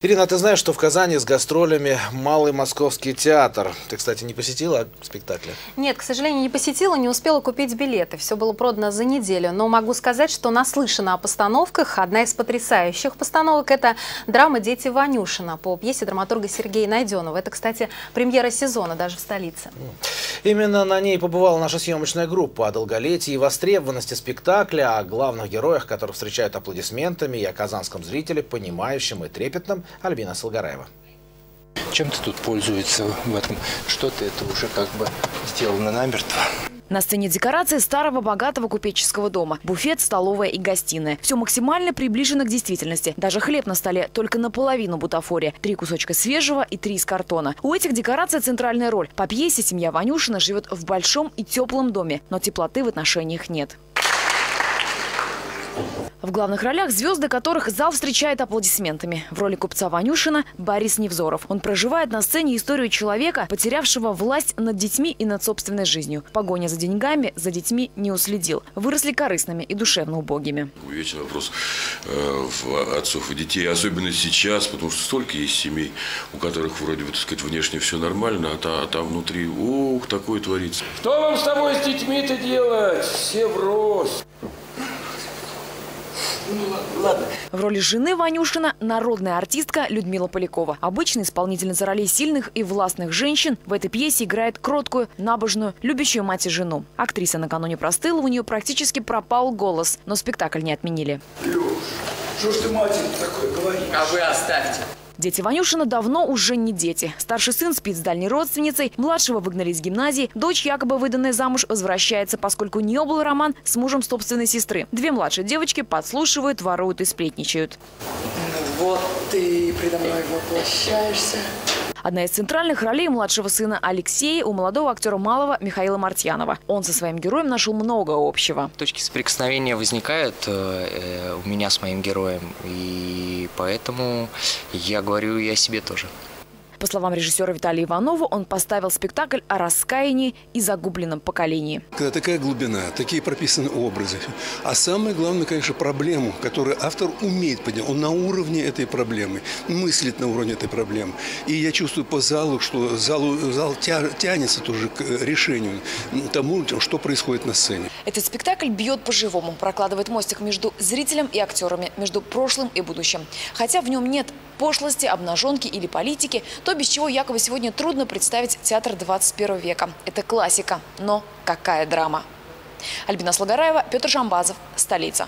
Ирина, ты знаешь, что в Казани с гастролями Малый Московский театр? Ты, кстати, не посетила спектакля? Нет, к сожалению, не посетила, не успела купить билеты. Все было продано за неделю. Но могу сказать, что наслышана о постановках. Одна из потрясающих постановок – это драма «Дети Ванюшина» по пьесе драматурга Сергея Найденова. Это, кстати, премьера сезона даже в столице. Именно на ней побывала наша съемочная группа о долголетии и востребованности спектакля, о главных героях, которых встречают аплодисментами, и о казанском зрителе, понимающем и трепетном, Альбина Салгараева. Чем-то тут пользуется в этом. Что-то это уже как бы сделано намертво. На сцене декорации старого богатого купеческого дома. Буфет, столовая и гостиная. Все максимально приближено к действительности. Даже хлеб на столе только наполовину бутафория. 3 кусочка свежего и 3 из картона. У этих декораций центральная роль. По пьесе семья Ванюшина живет в большом и теплом доме, но теплоты в отношениях нет. В главных ролях звезды, которых зал встречает аплодисментами. В роли купца Ванюшина Борис Невзоров. Он проживает на сцене историю человека, потерявшего власть над детьми и над собственной жизнью. Погоня за деньгами за детьми не уследил. Выросли корыстными и душевно убогими. Вечный вопрос в отцов и детей, особенно сейчас, потому что столько есть семей, у которых вроде бы, так сказать, внешне все нормально, а там внутри, ух, такое творится. Что вам с тобой, с детьми-то делать? Все брось. Ладно. В роли жены Ванюшина народная артистка Людмила Полякова. Обычная исполнительница ролей сильных и властных женщин в этой пьесе играет кроткую, набожную, любящую мать и жену. Актриса накануне простыла, у нее практически пропал голос, но спектакль не отменили. Леш, что ж ты матери такое говоришь? А вы оставьте. Дети Ванюшина давно уже не дети. Старший сын спит с дальней родственницей, младшего выгнали из гимназии, дочь, якобы выданная замуж, возвращается, поскольку у нее был роман с мужем собственной сестры. 2 младшие девочки подслушивают, воруют и сплетничают. Ну вот ты предо мной воплощаешься. Одна из центральных ролей младшего сына Алексея у молодого актера Малого Михаила Мартьянова. Он со своим героем нашел много общего. Точки соприкосновения возникают у меня с моим героем, и поэтому я говорю и о себе тоже. По словам режиссера Виталия Иванова, он поставил спектакль о раскаянии и загубленном поколении. Когда такая глубина, такие прописаны образы. А самое главное, конечно, проблему, которую автор умеет поднять. Он на уровне этой проблемы, мыслит на уровне этой проблемы. И я чувствую по залу, что зал тянется тоже к решению тому, что происходит на сцене. Этот спектакль бьет по-живому, прокладывает мостик между зрителем и актерами, между прошлым и будущим. Хотя в нем нет пошлости, обнаженки или политики, то, без чего якобы сегодня трудно представить театр 21 века. Это классика, но какая драма. Альбина Салгараева, Петр Жамбазов, столица.